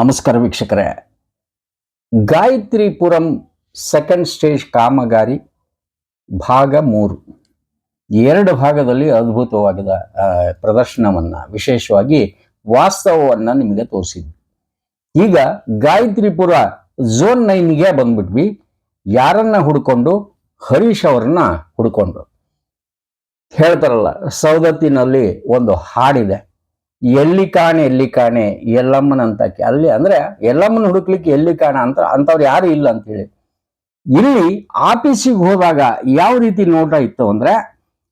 ನಮಸ್ಕಾರ ವೀಕ್ಷಕರೇ. Gayathripuram second stage ಕಾಮಗಾರಿ ಭಾಗ 3 ಎರಡು ಭಾಗದಲ್ಲಿ ಅದ್ಭುತವಾದ ಪ್ರದರ್ಶನವನ್ನು, ವಿಶೇಷವಾಗಿ ವಾಸ್ತವವನ್ನು ನಿಮಗೆ ತೋರಿಸಿದ್ವಿ. ಈಗ ಗಾಯತ್ರಿಪುರ ಝೋನ್ 9ಗೆ ಬಂದ್ಬಿಟ್ವಿ. ಯಾರನ್ನ ಹುಡ್ಕೊಂಡು? ಹರೀಶ್ ಅವ್ರನ್ನ ಹುಡ್ಕೊಂಡು. ಹೇಳ್ತಾರಲ್ಲ, ಸೌದತ್ತಿನಲ್ಲಿ ಒಂದು ಹಾಡಿದೆ, ಎಲ್ಲಿ ಕಾಣೆ ಎಲ್ಲಿ ಕಾಣೆ ಎಲ್ಲಮ್ಮನಂತಕ್ಕೆ. ಅಲ್ಲಿ ಅಂದ್ರೆ ಎಲ್ಲಮ್ಮನ ಹುಡುಕ್ಲಿಕ್ಕೆ ಎಲ್ಲಿ ಕಾಣ ಅಂತವ್ರು ಯಾರು ಇಲ್ಲ ಅಂತೇಳಿ. ಇಲ್ಲಿ ಆಫೀಸಿಗೆ ಹೋದಾಗ ಯಾವ ರೀತಿ ನೋಟ ಇತ್ತು ಅಂದ್ರೆ,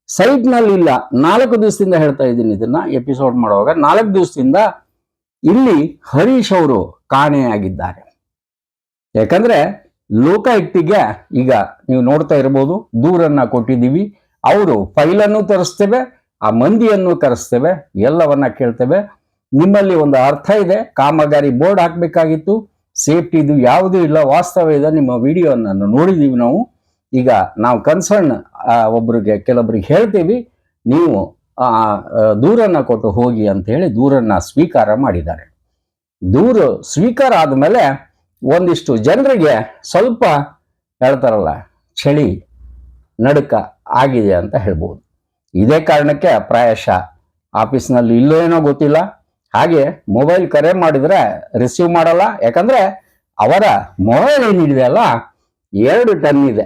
ಸೈಟ್ ನಲ್ಲಿ ಇಲ್ಲ. 4 ದಿವಸದಿಂದ ಹೇಳ್ತಾ ಇದ್ದೀನಿ ಇದನ್ನ, ಎಪಿಸೋಡ್ ಮಾಡುವಾಗ 4 ದಿವಸದಿಂದ ಇಲ್ಲಿ ಹರೀಶ್ ಅವರು ಕಾಣೆಯಾಗಿದ್ದಾರೆ. ಯಾಕಂದ್ರೆ ಲೋಕಾಯುಕ್ತಿಗೆ ಈಗ ನೀವು ನೋಡ್ತಾ ಇರ್ಬೋದು, ದೂರನ್ನ ಕೊಟ್ಟಿದ್ದೀವಿ. ಅವರು ಫೈಲನ್ನು ತರಿಸ್ತೇವೆ, ಆ ಮಂದಿಯನ್ನು ಕರೆಸ್ತೇವೆ, ಎಲ್ಲವನ್ನ ಕೇಳ್ತೇವೆ. ನಿಮ್ಮಲ್ಲಿ ಒಂದು ಅರ್ಥ ಇದೆ, ಕಾಮಗಾರಿ ಬೋರ್ಡ್ ಹಾಕ್ಬೇಕಾಗಿತ್ತು, ಸೇಫ್ಟಿ ಇದು ಯಾವುದೂ ಇಲ್ಲ, ವಾಸ್ತವ ಇದೆ. ನಿಮ್ಮ ವಿಡಿಯೋವನ್ನು ನೋಡಿದೀವಿ ನಾವು. ಈಗ ನಾವು ಕನ್ಸರ್ನ್ ಕೆಲವೊಬ್ಬರಿಗೆ ಹೇಳ್ತೀವಿ, ನೀವು ದೂರನ್ನ ಕೊಟ್ಟು ಹೋಗಿ ಅಂತ ಹೇಳಿ ದೂರನ್ನ ಸ್ವೀಕಾರ ಮಾಡಿದ್ದಾರೆ. ದೂರು ಸ್ವೀಕಾರ ಆದ್ಮೇಲೆ ಒಂದಿಷ್ಟು ಜನರಿಗೆ ಸ್ವಲ್ಪ ಹೇಳ್ತಾರಲ್ಲ, ಚಳಿ ನಡುಕ ಆಗಿದೆ ಅಂತ ಹೇಳ್ಬೋದು. ಇದೇ ಕಾರಣಕ್ಕೆ ಪ್ರಾಯಶಃ ಆಫೀಸ್ನಲ್ಲಿ ಇಲ್ಲೋ ಏನೋ ಗೊತ್ತಿಲ್ಲ, ಹಾಗೆ ಮೊಬೈಲ್ ಕರೆ ಮಾಡಿದ್ರೆ ರಿಸೀವ್ ಮಾಡಲ್ಲ. ಯಾಕಂದ್ರೆ ಅವರ ಮೊಬೈಲ್ ಏನಿದೆ ಅಲ್ಲ, 2 ಟನ್ ಇದೆ,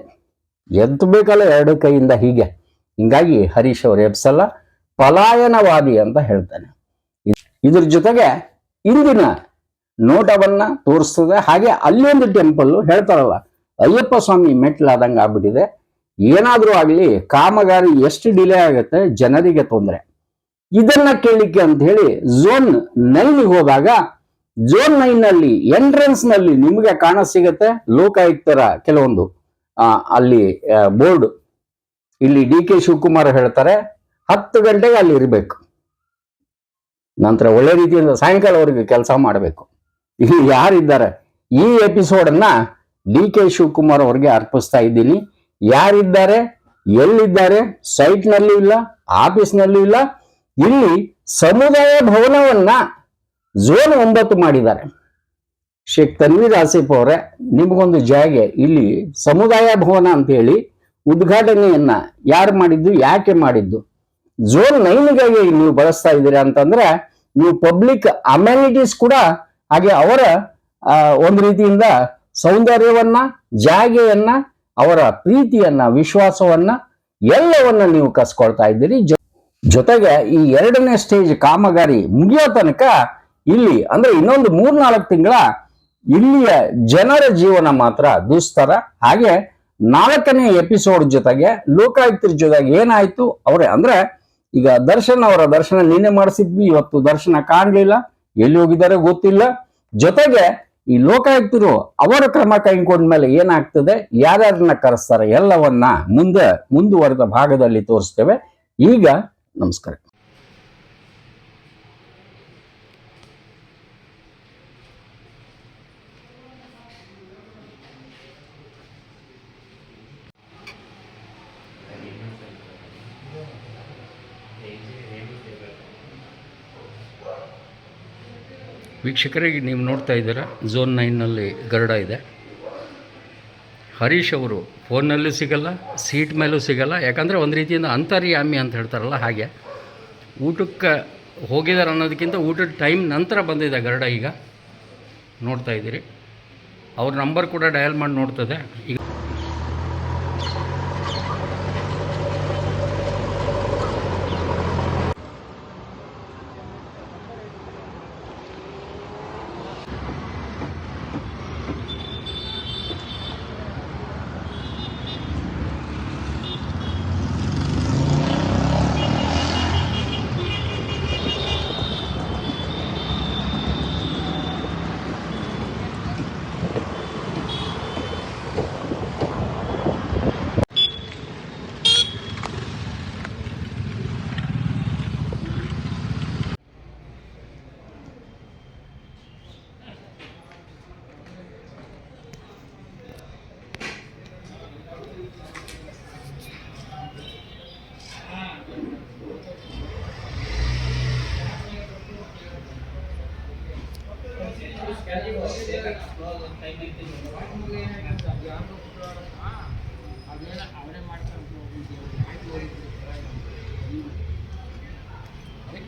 ಎದ್ದು ಬೇಕಲ್ಲ 2 ಕೈಯಿಂದ. ಹಿಂಗಾಗಿ ಹರೀಶ್ ಅವರು ಎಬ್ಸಲ್ಲ, ಪಲಾಯನವಾದಿ ಅಂತ ಹೇಳ್ತಾನೆ. ಇದ್ರ ಜೊತೆಗೆ ಇಂದಿನ ನೋಟವನ್ನ ತೋರಿಸ್ತದೆ. ಹಾಗೆ ಅಲ್ಲಿ ಒಂದು ಟೆಂಪಲ್ ಹೇಳ್ತಾರಲ್ಲ, ಅಯ್ಯಪ್ಪ ಸ್ವಾಮಿ ಮೆಟ್ಲಾದಂಗೆ ಆಗ್ಬಿಟ್ಟಿದೆ. ಏನಾದ್ರೂ ಆಗ್ಲಿ, ಕಾಮಗಾರಿ ಎಷ್ಟು ಡಿಲೇ ಆಗುತ್ತೆ, ಜನರಿಗೆ ತೊಂದರೆ. ಇದನ್ನ ಕೇಳಲಿಕ್ಕೆ ಅಂತ ಹೇಳಿ ಝೋನ್ 9ಗೆ ಹೋದಾಗ, ಝೋನ್ 9ನಲ್ಲಿ ಎಂಟ್ರೆನ್ಸ್ ನಲ್ಲಿ ನಿಮಗೆ ಕಾಣ ಸಿಗತ್ತೆ ಲೋಕಾಯುಕ್ತರ ಕೆಲವೊಂದು ಅಲ್ಲಿ ಬೋರ್ಡ್. ಇಲ್ಲಿ ಡಿ ಕೆ ಶಿವಕುಮಾರ್ ಹೇಳ್ತಾರೆ 10 ಗಂಟೆಗೆ ಅಲ್ಲಿ ಇರಬೇಕು, ನಂತರ ಒಳ್ಳೆ ರೀತಿಯಿಂದ ಸಾಯಂಕಾಲವರೆಗೆ ಕೆಲಸ ಮಾಡಬೇಕು. ಇಲ್ಲಿ ಯಾರಿದ್ದಾರೆ? ಈ ಎಪಿಸೋಡ್ ಅನ್ನ ಡಿ ಕೆ ಶಿವಕುಮಾರ್ ಅವ್ರಿಗೆ ಅರ್ಪಿಸ್ತಾ ಇದ್ದೀನಿ. ಯಾರಿದ್ದಾರೆ, ಎಲ್ಲಿದ್ದಾರೆ? ಸೈಟ್ ನಲ್ಲೂ ಇಲ್ಲ, ಆಫೀಸ್ ನಲ್ಲೂ ಇಲ್ಲ. ಇಲ್ಲಿ ಸಮುದಾಯ ಭವನವನ್ನ ಝೋನ್ 9 ಮಾಡಿದ್ದಾರೆ. ಶೇಖ್ ತನ್ವೀರ್ ಆಸಿಫ್ ಅವರೇ, ನಿಮಗೊಂದು ಜಾಗೆ ಇಲ್ಲಿ ಸಮುದಾಯ ಭವನ ಅಂತ ಹೇಳಿ ಉದ್ಘಾಟನೆಯನ್ನ ಯಾರು ಮಾಡಿದ್ದು, ಯಾಕೆ ಮಾಡಿದ್ದು? ಝೋನ್ 9ಗಾಗಿ ನೀವು ಬಳಸ್ತಾ ಇದ್ದೀರಾ ಅಂತಂದ್ರೆ, ನೀವು ಪಬ್ಲಿಕ್ ಅಮ್ಯಾನಿಟೀಸ್ ಕೂಡ, ಹಾಗೆ ಅವರ ಒಂದು ರೀತಿಯಿಂದ ಸೌಂದರ್ಯವನ್ನ, ಜಾಗೆಯನ್ನ, ಅವರ ಪ್ರೀತಿಯನ್ನ, ವಿಶ್ವಾಸವನ್ನ, ಎಲ್ಲವನ್ನ ನೀವು ಕಸ್ಕೊಳ್ತಾ ಇದ್ದೀರಿ. ಜೊತೆಗೆ ಈ 2ನೇ ಸ್ಟೇಜ್ ಕಾಮಗಾರಿ ಮುಗಿಯೋ ತನಕ ಇಲ್ಲಿ ಅಂದ್ರೆ ಇನ್ನೊಂದು 3-4 ತಿಂಗಳ ಇಲ್ಲಿಯ ಜನರ ಜೀವನ ಮಾತ್ರ ದುಸ್ತರ. ಹಾಗೆ 4ನೇ ಎಪಿಸೋಡ್ ಜೊತೆಗೆ ಲೋಕಾಯುಕ್ತರ ಜೊತೆಗೆ ಏನಾಯ್ತು ಅವರೇ ಅಂದ್ರೆ, ಈಗ ದರ್ಶನ್ ಅವರ ದರ್ಶನ ನಿನ್ನೆ ಮಾಡಿಸಿದ್ವಿ, ಇವತ್ತು ದರ್ಶನ ಕಾಣಲಿಲ್ಲ, ಎಲ್ಲಿ ಹೋಗಿದ್ದಾರೆ ಗೊತ್ತಿಲ್ಲ. ಜೊತೆಗೆ ಈ ಲೋಕಾಯುಕ್ತರು ಅವರ ಕ್ರಮ ಕೈಗೊಂಡ್ಮೇಲೆ ಏನಾಗ್ತದೆ, ಯಾರ್ಯಾರನ್ನ ಕರೆಸ್ತಾರೆ, ಎಲ್ಲವನ್ನ ಮುಂದುವರೆದ ಭಾಗದಲ್ಲಿ ತೋರಿಸ್ತೇವೆ. ಈಗ ನಮಸ್ಕಾರ. ವೀಕ್ಷಕರಿಗೆ, ನೀವು ನೋಡ್ತಾ ಇದ್ದೀರಾ, ಝೋನ್ 9ನಲ್ಲಿ ಗರುಡ ಇದೆ. ಹರೀಶ್ ಅವರು ಫೋನ್ನಲ್ಲೂ ಸಿಗಲ್ಲ, ಸೀಟ್ ಮೇಲೂ ಸಿಗಲ್ಲ. ಯಾಕಂದರೆ ಒಂದು ರೀತಿಯಿಂದ ಅಂತರ್ಯಾಮಿ ಅಂತ ಹೇಳ್ತಾರಲ್ಲ, ಹಾಗೆ ಊಟಕ್ಕೆ ಹೋಗಿದ್ದಾರೆ ಅನ್ನೋದಕ್ಕಿಂತ ಊಟದ ಟೈಮ್ ನಂತರ ಬಂದಿದೆ ಗರುಡ. ಈಗ ನೋಡ್ತಾ ಇದ್ದೀರಿ, ಅವ್ರ ನಂಬರ್ ಕೂಡ ಡಯಲ್ ಮಾಡಿ ನೋಡ್ತದೆ. ಈಗ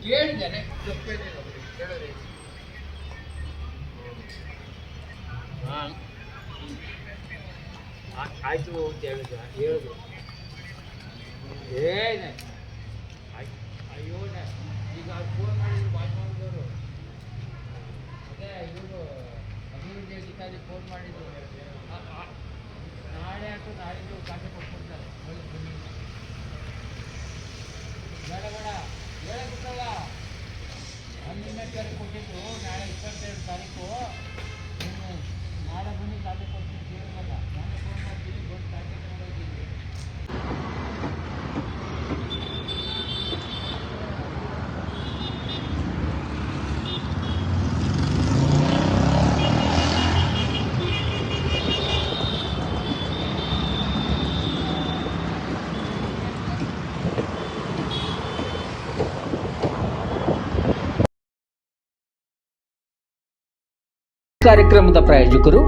ಕೇಳಿದ್ದೇನೆ ಆಯ್ತು ಅಂತ ಹೇಳುದು ಏನೇ ಅಯ್ಯೋ ಈಗ ಫೋನ್ ಮಾಡಿದ್ರು ಬಾಚ್ಮಂದವರು ಅದೇ ಇವರು ಅಭಿವೃದ್ಧಿ ಅಧಿಕಾರಿ ಫೋನ್ ಮಾಡಿದ್ರು ನಾಳೆ ಅಥವಾ ನಾಳಿದ್ದು ಖಾತೆ ಕೊಟ್ಬಿಡ್ತಾರೆ ಬೇಡ ಬೇಡ ಹೇಳಬೇಕಲ್ಲ ಒಂದಿನ ತಾರೀಕು ಕೊಟ್ಟಿದ್ದು ನಾಳೆ 22 ತಾರೀಕು ನೀನು ನಾಳೆ ಬನ್ನಿ ಖಾತೆ ಕೊಡ್ತೀನಿ ಕೇಳಬೇಡ ನಾನೇ ಫೋನ್ ಮಾಡ್ತೀನಿ ದೊಡ್ಡ ಖಾತೆ ತಗೊಂಡೋಗಿದ್ದೀನಿ ಕಾರ್ಯಕ್ರಮದ ಪ್ರಾಯೋಜಕರು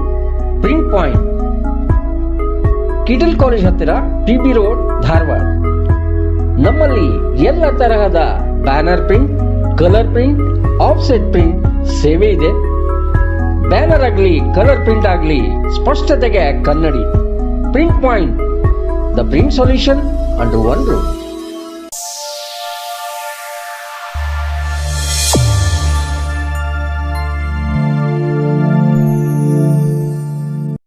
ಪ್ರಿಂಟ್ ಪಾಯಿಂಟ್, ಕಿಟಲ್ ಕಾಲೇಜ್ ಹತ್ತಿರ, ಟಿಬಿ ರೋಡ್, ಧಾರವಾಡ. ನಮ್ಮಲ್ಲಿ ಎಲ್ಲ ತರಹದ banner print, colour print, offset print ಸೇವೆ ಇದೆ. ಬ್ಯಾನರ್ ಆಗಲಿ ಕಲರ್ ಪ್ರಿಂಟ್ ಆಗಲಿ ಸ್ಪಷ್ಟತೆಗೆ ಕನ್ನಡಿ. Print point, the print solution under one roof.